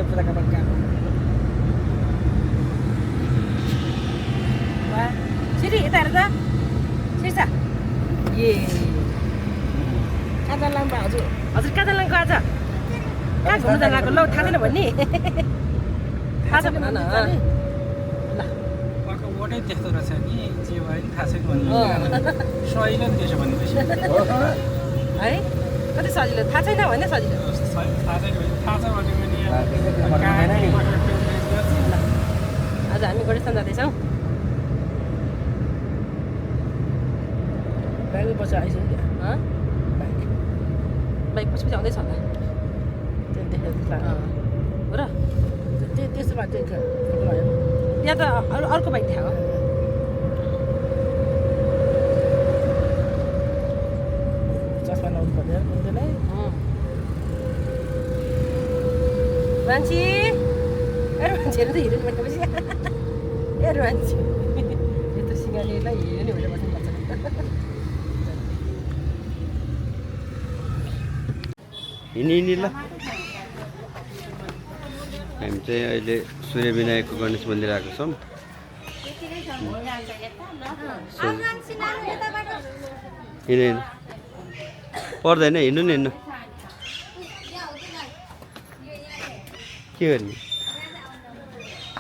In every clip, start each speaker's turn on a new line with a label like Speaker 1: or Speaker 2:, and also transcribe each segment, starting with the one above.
Speaker 1: puta kapag wah sini kita ada sisa ye कादालाङ हजुर हजुर कादालाङको आज कहाँ घुम्न जान लागेको ल थाहा छैन भन्ने थाहा छ भन न ल
Speaker 2: उहाँको वटै त्यस्तो रहेछ नि जे भयो नि थाहा छैन भन्नु सजिलो नि त्यसो भनेपछि
Speaker 1: है कति सजिलो थाहा छैन भने सजिलो
Speaker 2: थाहा छैन भने थाहा छ भने पनि
Speaker 1: आज हामी गणेशस्थान जाँदैछौँ ब्याग पछि आइसक्यो बाइक पछि पछि आउँदैछ होला हो र त्यस्तो बाटो त्यहाँ त अर्को बाइक देखाएको चस्मा लाउनु पर्दैन हुँदैन मान्छे मान्छेहरू त हिँड्नु भनेपछि मान्छे यस्तो सिँगालेलाई हिँड्यो नि भनेर बस्नुपर्छ
Speaker 3: हिँडी ल हामी चाहिँ अहिले सूर्य विनायकको गणेश मन्दिर आएको छौँ हिँड्नु पर्दैन हिँड्नु नि हिँड्नु के गर्ने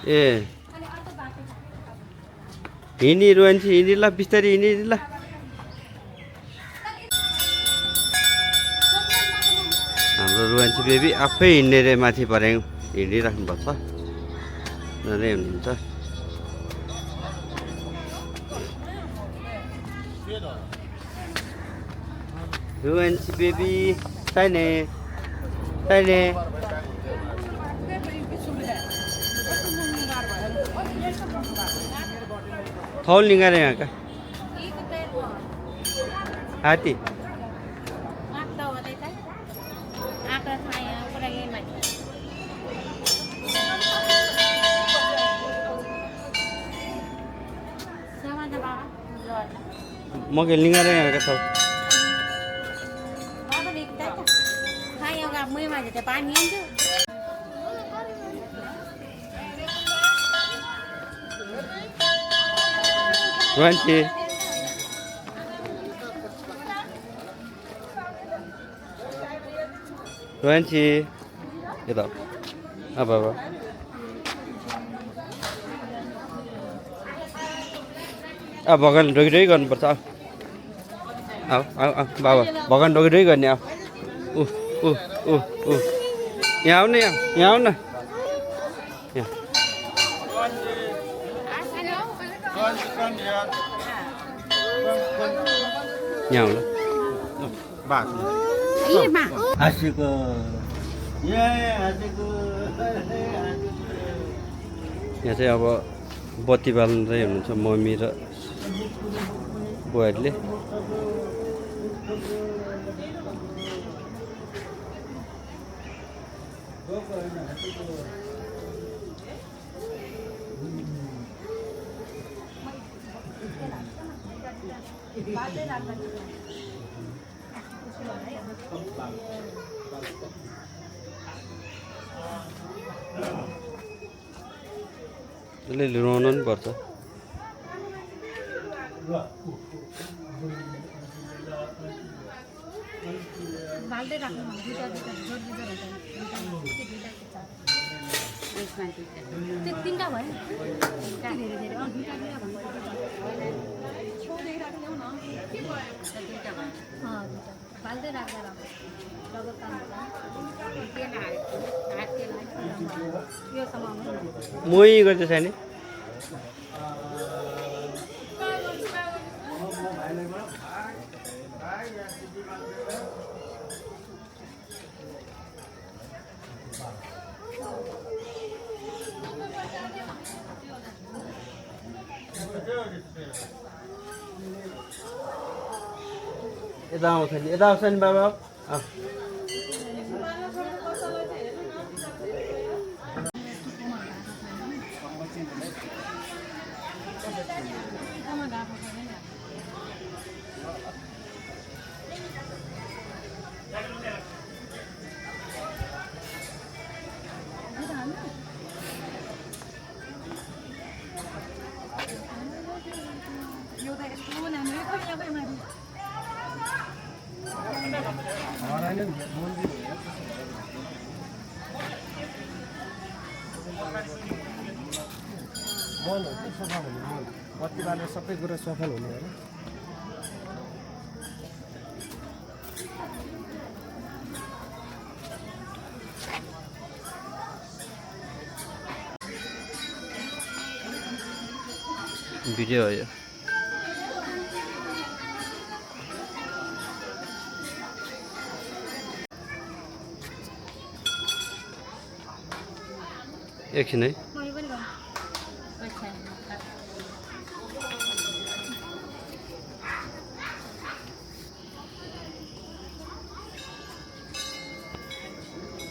Speaker 3: ए हिँडी रोन्छ हिँडी ल बिस्तारै हिँडी ल हाम्रो रोहान्छी बेबी आफै हिँड्ने रे माथि पर्याङ हिँडिराख्नुपर्छ नै हुनुहुन्छ रोहान्छी बेबी चाहिने चाहिने थौल निकाले यहाँ का हाथी मगे लिंगारे यहाँ का थौल रोहान्छी रोहान्छी यता अब अब भगवान ढोगिढोगी गर्नुपर्छ आऊ आऊ आऊ बाबा भगवान ढोगिढोगी गर्ने आऊ ऊ ऊ ऊ ऊ यहाँ आऊ न यहाँ आऊ न यहाँ यहाँ आऊ ल
Speaker 4: हाँसेको
Speaker 3: यहाँ चाहिँ अब बत्ती बाल्दै हुनुहुन्छ मम्मी र बुहारीले यसले रुवाउनु पनि पर्छ मोही गर्दैछ नि यता आउँछ नि बाबा
Speaker 4: मन हो कि सफा हुने मन बत्ती बालेर सबै कुरा सफल हुने होइन
Speaker 3: भिडियो हो यो एकछिन है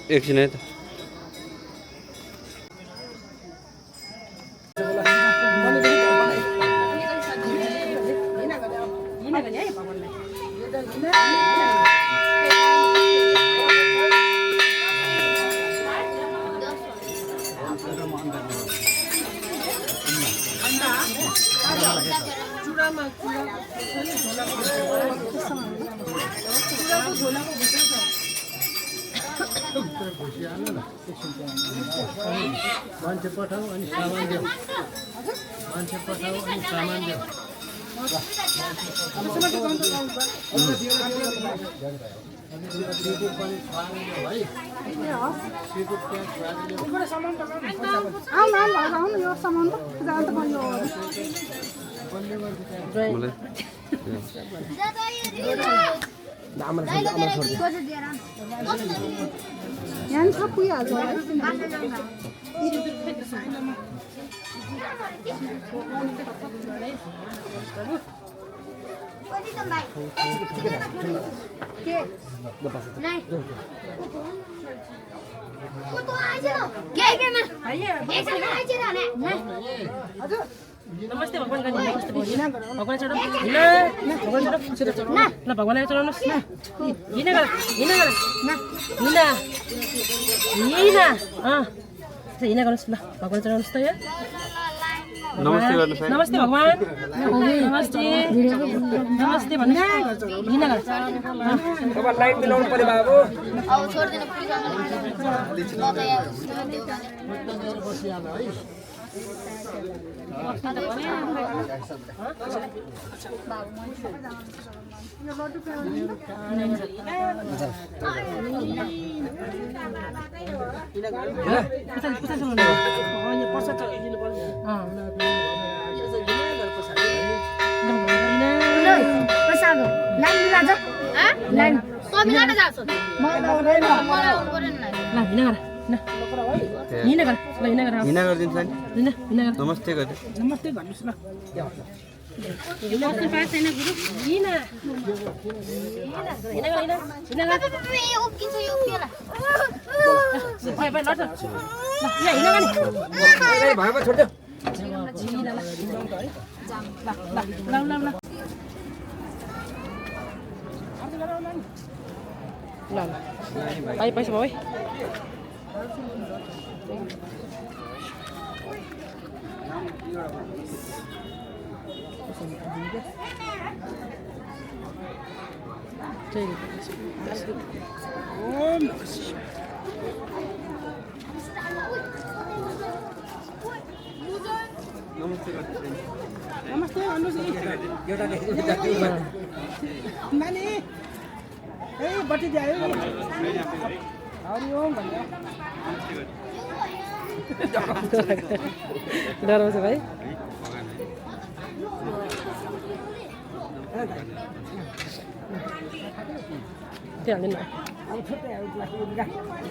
Speaker 3: एकछिन है त
Speaker 4: मान्छे पठाऊ अनि सामान देऊ मान्छे पठाऊ अनि सामान देऊ
Speaker 5: यहाँ सब पुगिहाल्छ
Speaker 1: नमस्ते भगवान गानी नमस्ते भगवान चढाउँ भगवान चढाउँ ल भगवानलाई चढाउनुहोस् हिँड गर हिँड गर हिँड हिँड हिँड गर्नुहोस् ल भगवान चढाउनुहोस् त यहाँ
Speaker 3: नमस्ते गर्नुहोस् है
Speaker 1: नमस्ते भगवान नमस्ते नमस्ते भन्नुहोस् हिँड गर
Speaker 4: अब लाइट मिलाउनु पर्यो बाबु
Speaker 5: अब छोड्दिनु
Speaker 3: हिँड गरिदिन्छ नि नमस्ते गर्दै
Speaker 1: नमस्ते भन्नुहोस् ल नमस्ते पास छैन गुरु हिँड पैसा भयो
Speaker 2: नमस्ते भन्नुहोस् नानी ए बटी दियो हरि ओम भन्नु
Speaker 1: डराउँछ भाइ त्यो हाल्दैन
Speaker 2: अब छुट्टै प्लास्टिक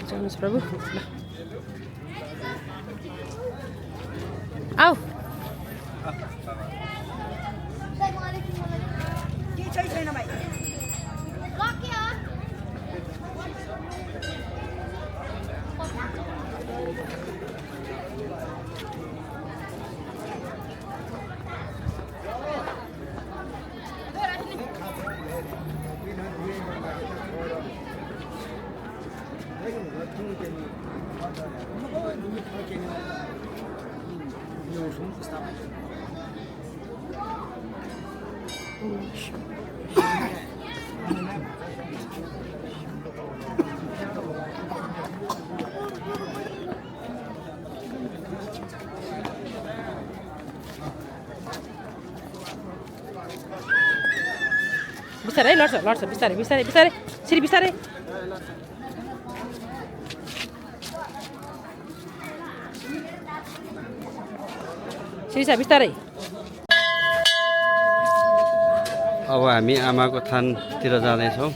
Speaker 1: चढ्नुहोस् प्रभु आऊ बिस्तारै लड्छ बिस्तारै बिस्तारै बिस्तारै सिरी बिस्तारै सिरी बिस्तारै
Speaker 3: अब हामी आमाको थानतिर जाँदैछौँ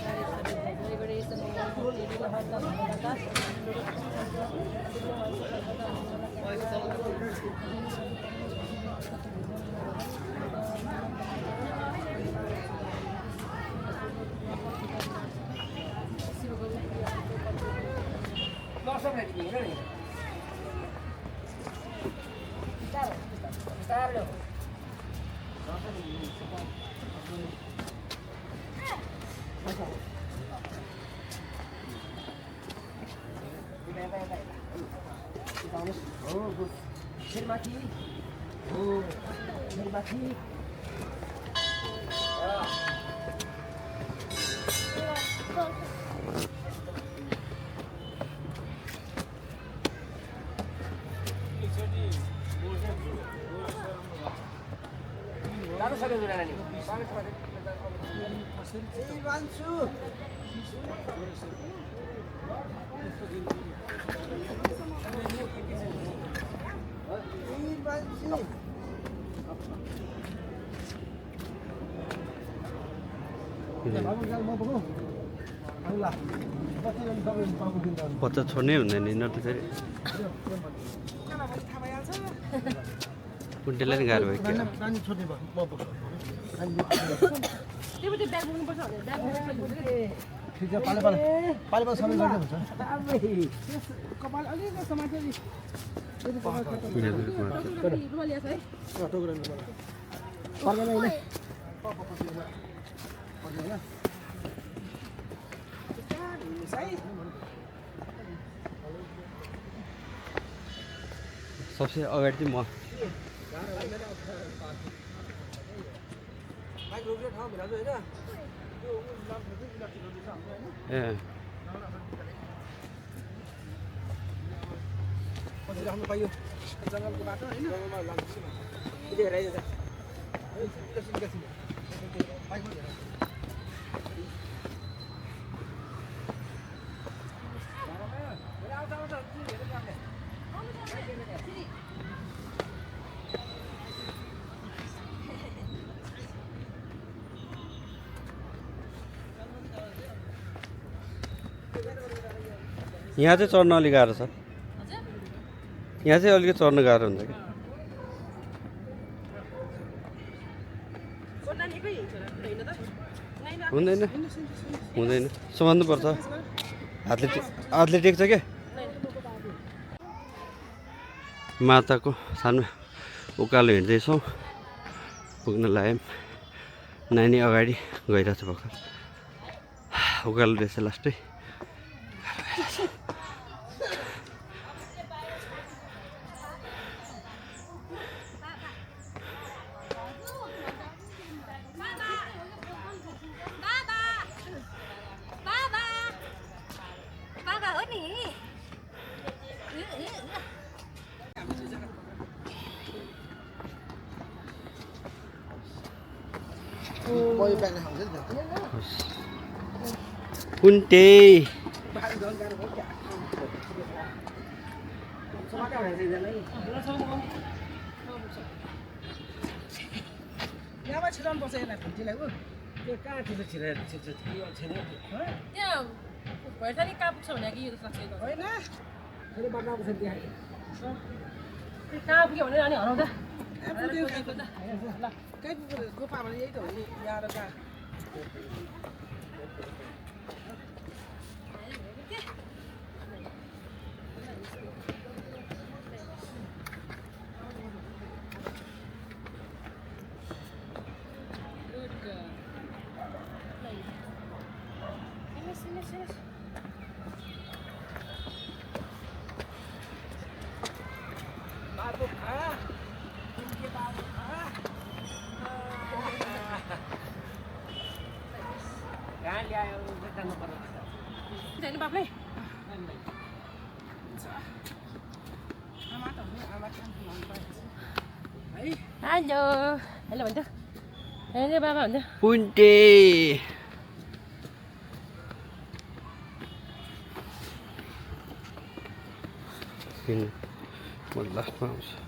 Speaker 3: बच्चा छोड्नै हुँदैन यिनीहरू त फेरि कुन्टेलाई नि गाह्रो भयो सबसे अगाडि चाहिँ म यहाँ चाहिँ चढ्न अलिक गाह्रो छ यहाँ चाहिँ अलिकति चढ्न गाह्रो हुन्छ क्या हुँदैन हुँदैन समात्नुपर्छ हातले टेक्छ क्या माताको सानो उकालो हिँड्दैछौँ पुग्न लाग्यौँ नानी अगाडि गइरहेछ भर्खर उकालो रहेछ लास्टै कुन्टे
Speaker 2: यहाँबाट छिराउनुपर्छ यसलाई खुन्टीलाई त्यो कहाँ छिर्छ छिराएर छिर्छ छैन
Speaker 1: भएछ नि कहाँ पुग्छ भने कि यो जस्तो लाग्छ होइन कहाँ पुग्यो भने अनि हराउँदा Jadi bapak halo, halo bantu. Ini bapak bantu.
Speaker 3: Punte. Ini, wallah maaf.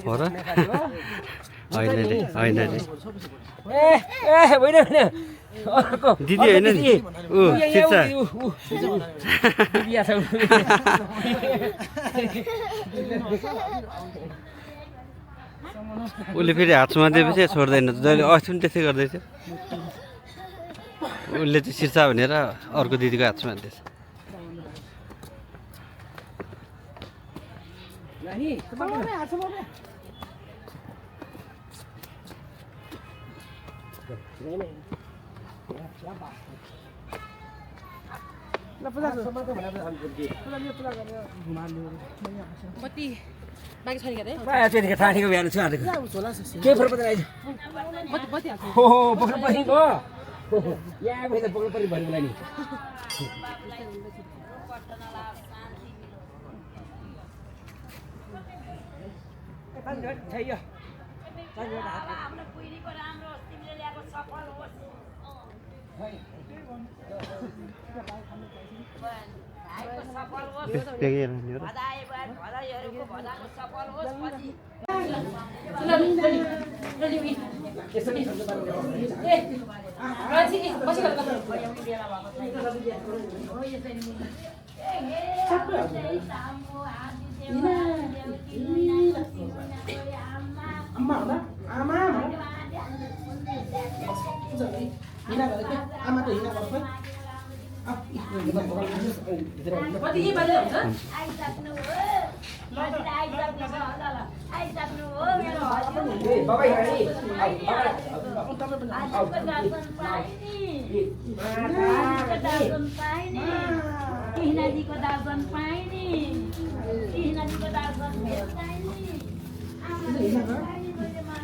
Speaker 3: हो र होइन नि होइन नि दिदी होइन नि ऊ शिक्षा उसले फेरि हात समातेपछि छोड्दैन जहिले अस्ति पनि त्यस्तै गर्दैछ उसले चाहिँ शिक्षा भनेर अर्को दिदीको हात समात्दैछ
Speaker 1: बत्ती बाँकी छैन क्या
Speaker 4: ठानेको बिहान छु आएको के फरक पर्दैन
Speaker 1: बत्ती बत्ती हाल्छ
Speaker 4: हो बोक्नु परेको यहाँ भएर बोक्नु पर्यो भनेलाई नि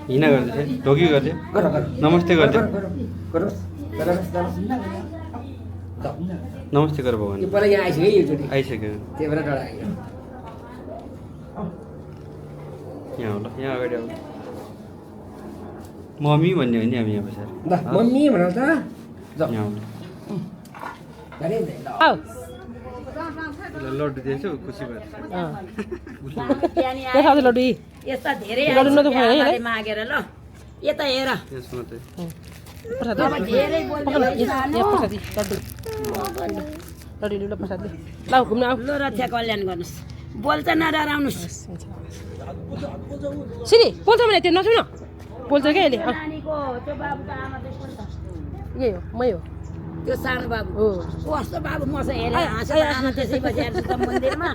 Speaker 3: हिँड गर्दै ढोकी गर्दै नमस्ते गर्दै नमस्ते गर भगवान्
Speaker 4: पहिला यहाँ आइसक्यो एकचोटि
Speaker 3: आइसक्यो
Speaker 4: त्यही भएर डर आयो
Speaker 3: यहाँ होला यहाँ अगाडि आऊ मम्मी भन्ने हो नि हामी यहाँ बसेर
Speaker 4: ल मम्मी भन त
Speaker 3: यहाँ होला लड्डु दिएछु खुसी भएर
Speaker 1: लड्डु
Speaker 5: यस्ता धेरै
Speaker 1: लड्डु नदुखायो है यसलाई
Speaker 5: मागेर ल यता हेर
Speaker 3: यसमा चाहिँ
Speaker 5: धेरै
Speaker 1: लड्डु ल प्रसाद ल घुम्न आऊ
Speaker 5: ल रक्षा कल्याण गर्नुहोस् बोल्छ नडराउनुहोस्
Speaker 1: सिरी पोल्छ भने त्यो नसुन पोल्छ क्या अहिले
Speaker 5: नानीको त्यो बाबुको आमा चाहिँ को छ
Speaker 1: यही हो मै हो
Speaker 5: त्यो सानो बाबु
Speaker 1: हो
Speaker 5: कस्तो बाबु मसँग हेरेर हाँसेर आमा त्यसै बसेर छ मन्दिरमा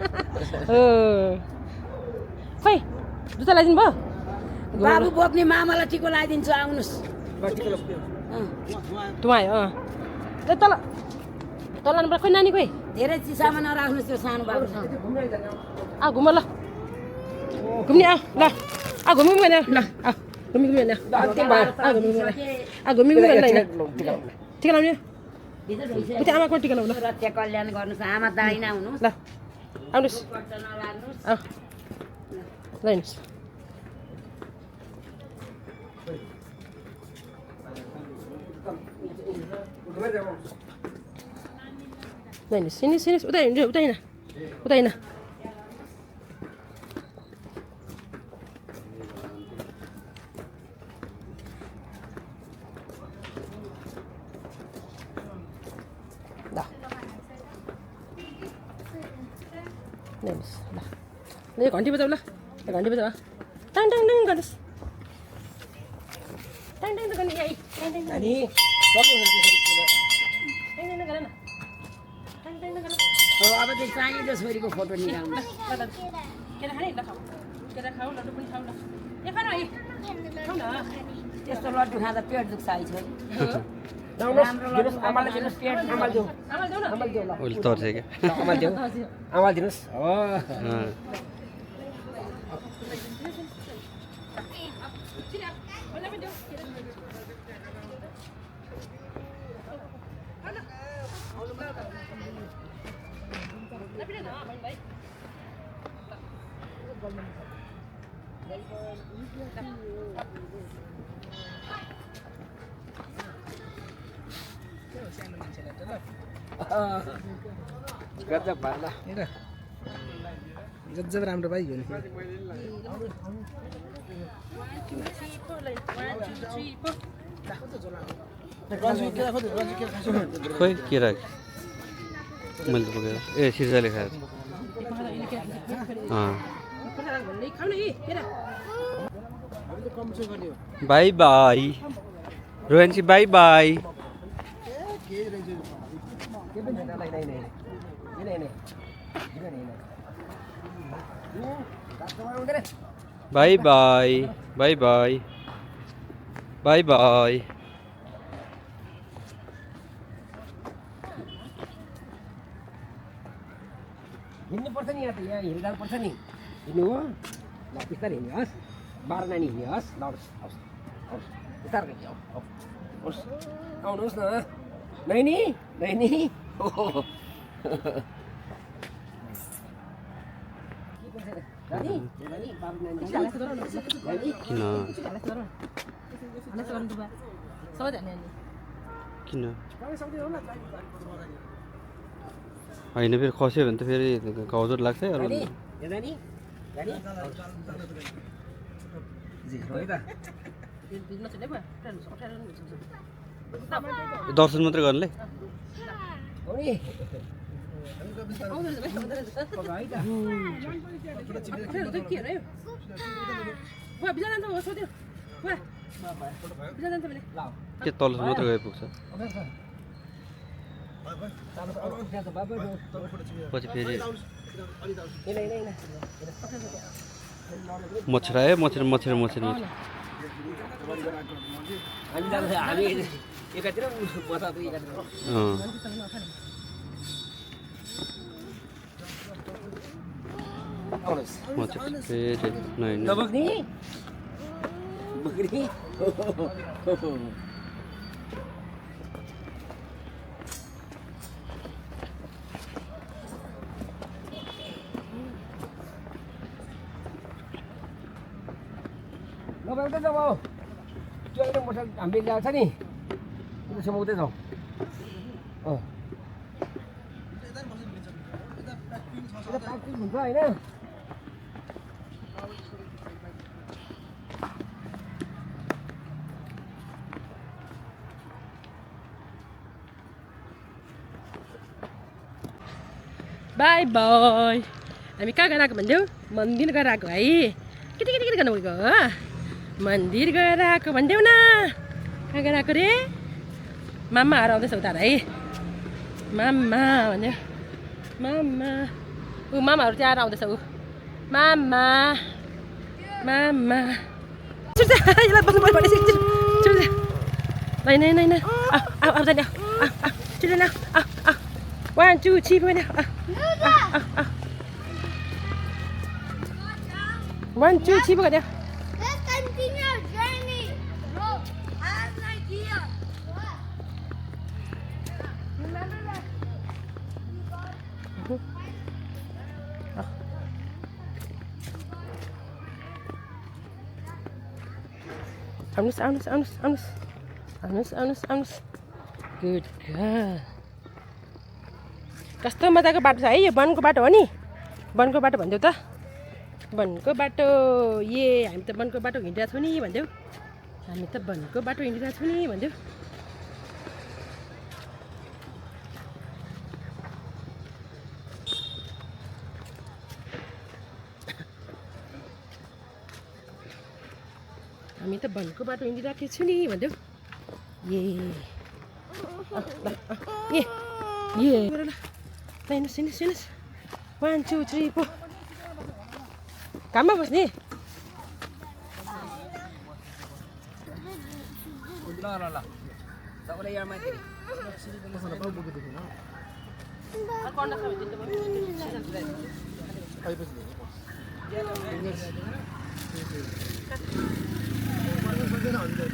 Speaker 1: खै जुत्ता लगाइदिनु भयो
Speaker 5: बाबु बोक्ने मामालाई टिको लगाइदिन्छु आउनुहोस्
Speaker 1: तुम्हायो ए तल तल लानुपर्छ खोइ नानी खोइ
Speaker 5: धेरै चिसामा नराख्नुहोस् त्यो सानो बाबु
Speaker 1: आ घुम ल घुम्ने आ ल आ घुम्नु ल आ घुम्नु ल आ घुम्नु ल टिका लाउने उता आमाको टिका लाउनु
Speaker 5: रक्षा कल्याण गर्नुहोस् आमा दाइना हुनुहोस्
Speaker 1: ल आउनुहोस् आऊ लानुहोस् लानुहोस् सिनिस उता हिँड्नु उता हिँड उता हिँड ल घन्टी बजाऊ ल घन्टी बजाऊ टाङ टाङ टाङ गर्नुहोस् टाङ टाङ गर्ने टाङ टाङ गर न टाङ टाङ गर
Speaker 5: अब चाहिँ चाहिने छोरीको फोटो निकाल्नु
Speaker 1: केरा खाने ल खाऊ केरा खाऊ लड्डु पनि खाऊ ल ए खानु है खाऊ न
Speaker 5: त्यस्तो लड्डु खाँदा पेट दुख्छ है छोरी
Speaker 1: आमाले दिनुहोस् पेट आमाले देऊ न
Speaker 5: आमाले देऊ ल
Speaker 3: उसले तर्छ क्या
Speaker 1: आमाले देऊ आमाले दिनुहोस् हो
Speaker 4: गजब भएला गजब राम्रो भाइ हो नि
Speaker 3: खोइ के राख मैले त बोकेर ए सिर्जाले खाएर बाई बाई रोहनसी bye bye bye bye bye bye bye bye
Speaker 5: हिँड्नु पर्छ नि यहाँ त यहाँ हिँड्दा पर्छ नि हिँड्नु हो ल बिस्तारै हिँड्नुहोस् 12 नानी हिँड्नुहोस् ल हवस् हवस् बिस्तारै हवस् आउनुहोस् न नैनी नैनी
Speaker 3: किन होइन फेरि खस्यो भने त फेरि घाउजोट लाग्छ है अरू दर्शन मात्रै गर्नुलाई के तल मात्रै गए पुग्छ पछि फेरि मच्छर आयो मच्छर मच्छर मच्छर मच्छर फेरि
Speaker 5: नभए जाऊ अब त्यो एकदम मोटर हामीले ल्याएको छ नि त्यो समाउँदै जाउँ प्र्याक्टिस हुन्छ होइन
Speaker 1: बाई बाई हामी कहाँ गएर आएको भनिदेऊ मन्दिर गएर आएको है केटी केटी केटी गर्नु गएको हो मन्दिर गएर आएको भनिदेऊ न कहाँ गएर आएको रे मामाहरू आउँदैछ उता है मामा भन्यो मामा ऊ मामाहरू त्यहाँ आउँदैछ ऊ मामा मामा यसलाई बस्नु पर्यो भने नै नै आउँछ नि छिटो न 1 2 3 point 1 2 3 point
Speaker 6: Let's continue our journey. Bro, I have an idea. What? Remember that?
Speaker 1: आउनुहोस् गुड गर्ल कस्तो मजाको बाटो छ है यो वनको बाटो हो नि वनको बाटो भनिदेऊ त वनको बाटो हामी त वनको बाटो हिँडिरहेको छौँ नि भनिदेऊ हामी त वनको बाटो हिँडिरहेको छौँ नि भनिदेऊ हामी त वनको बाटो हिँडिरहेको छु नि भनिदेऊ हिँड्नुहोस् 1 2 3 4 काममा बस्ने
Speaker 5: ल तपाईँलाई यहाँ माथि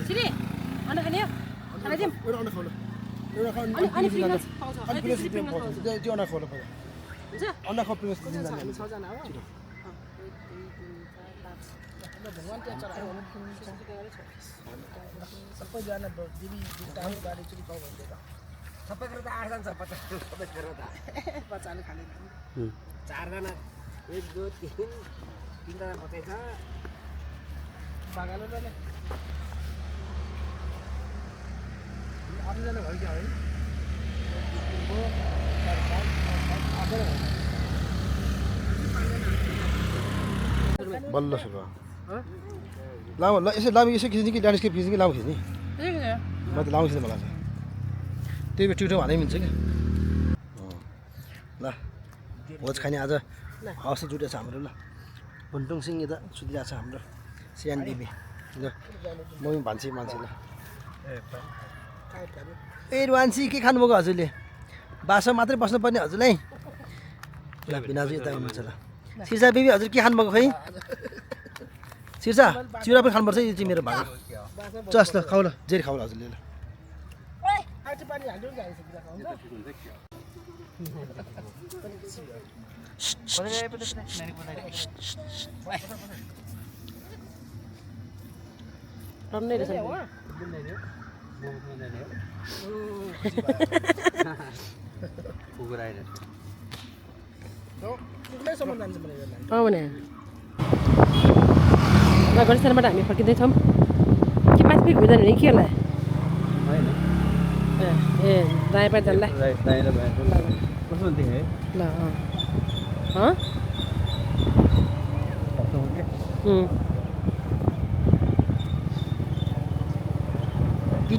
Speaker 1: छिरी अन्डा खाने हो खाइदिउँ अनि फ्रिङ्गल्स पाउँछ
Speaker 4: अन्डा खाऊ प्रिन्स
Speaker 1: हामी 6 जना हो
Speaker 4: सबैजना दिदी टाइम गाडी चुरी पाउ भन्दै त
Speaker 5: सबै गरेर त 8 जना छ 50 सबै गरेर त
Speaker 4: बच्चाले खाने
Speaker 5: 4 जना 1 2 3 जना बचाइ छ
Speaker 4: बागालो जाने 8 जना भयो क्या है बल्ल सुरु लामो ल यसो लामो यसो खिच्ने कि ल्यान्डस्केप खिच्ने कि लामो खिच्ने म त लामो खिच्नु मलाई छ त्यही भएर ट्युटर हालै मिल्छ क्या ल भोज खाने आज हवस् जुटेको छ हाम्रो ल भुन्टुङ सिंह यता सुतिरहेको छ हाम्रो सियान देवी ल म पनि भान्सी मान्छे ल ए वान्सी के खानुभएको हजुरले बासा मात्रै बस्नुपर्ने हजुरलाई ल बिनाजु यता हुनुहुन्छ ल सिर्सा बेबी हजुर के खानुभएको खै सिर्सा चिउरा पनि खानुपर्छ यो चाहिँ मेरो भाग चस् ल खाऊ ल जेरी खाऊ ल हजुरले ल
Speaker 1: टन्नै रहेछ भने ल गणेशबाट हामी फर्किँदैछौँ कि माथि फेरि घुम्दैन भने के होला ए दायाँ पाइ जानलाई ल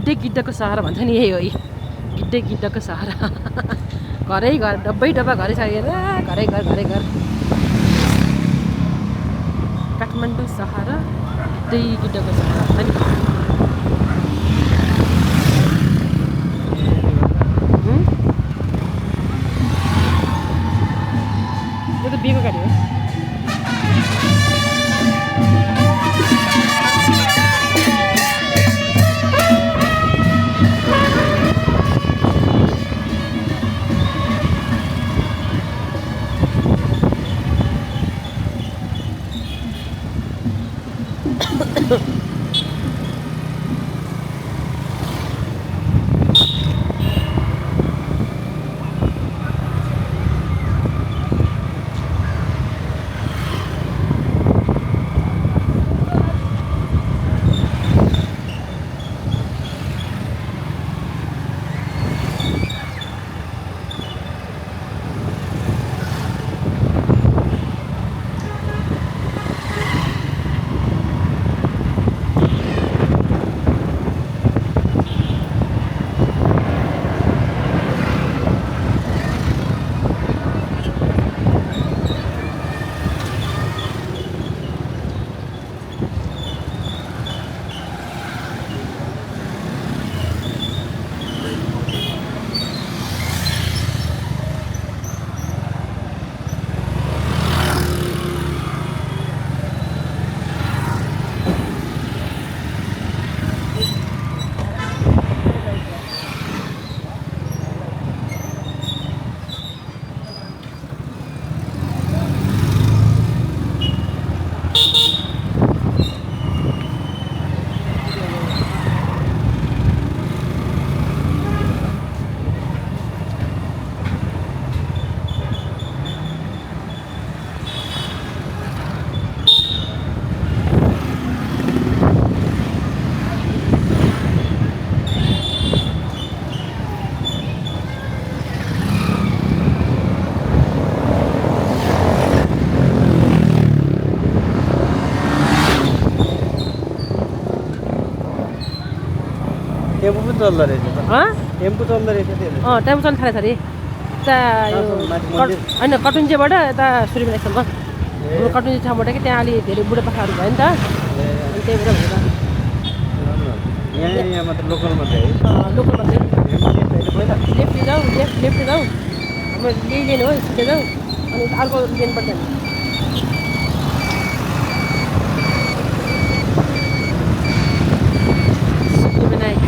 Speaker 1: गिड्डको सहर भन्छ नि यही हो गिड्डको सहर घरै घर डब्बै डब्बा घरै सकेर घरै घर काठमाडौँ सहर गिड्डको सहर भन्छ नि यो त बिहेको गाडी हो
Speaker 3: चल्दो रहेछ त
Speaker 1: हँ
Speaker 3: टेम्पो चल्दो रहेछ त्यो
Speaker 1: टेम्पो चल्नु थालेछ अरे यता यो होइन कटुन्चेबाट यता सूर्यविनायकसम्म हाम्रो कटुन्चे ठाउँबाट कि त्यहाँ अलि धेरै बुढापाकाहरू भयो नि त अनि त्यही भएर भनेर
Speaker 3: यहाँ मात्र लोकल मात्रै है
Speaker 1: लोकल मात्रै लेफ्ट जाउँ लेफ्ट जाउँ हाम्रो यही लेन हो सिधै जाउँ अनि अर्को लेनबाट जाने सूर्यविनायक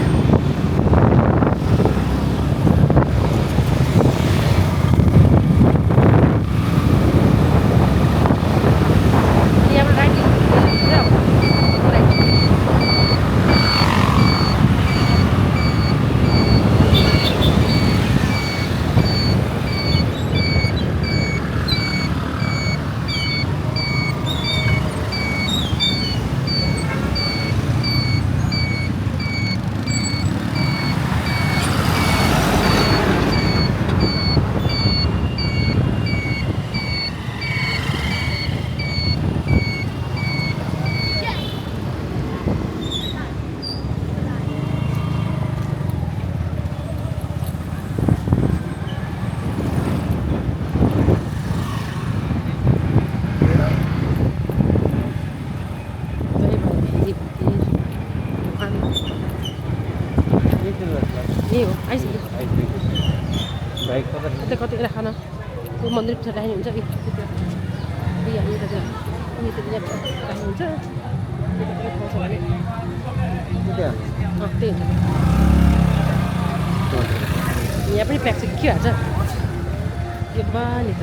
Speaker 1: यहाँबाट राइट यही हो आइसक्यो
Speaker 3: बाइक कता
Speaker 1: यता कति राखन त्यो मन्दिर पछाडि राख्नुहुन्छ कि हामी यता राख्नुहुन्छ त्यही हुन्छ यहाँ पनि प्याक छ के हाल्छ यो बानी त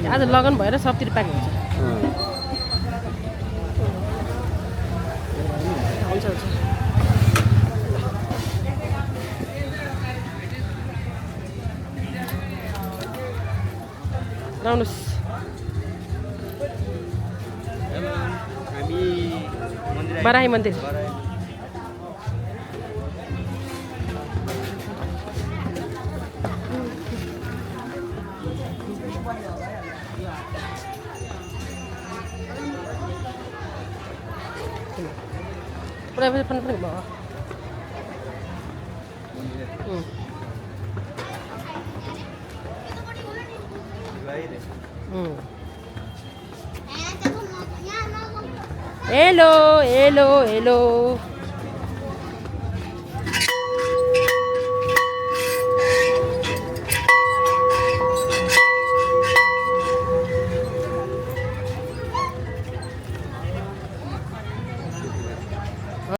Speaker 1: आज लगन भएर सबतिर प्याक हुन्छ हुन्छ हुन्छ लाउनुहोस्
Speaker 3: हामी
Speaker 1: बराही मन्दिर पुरा पनि भयो हेलो हेलो हेलो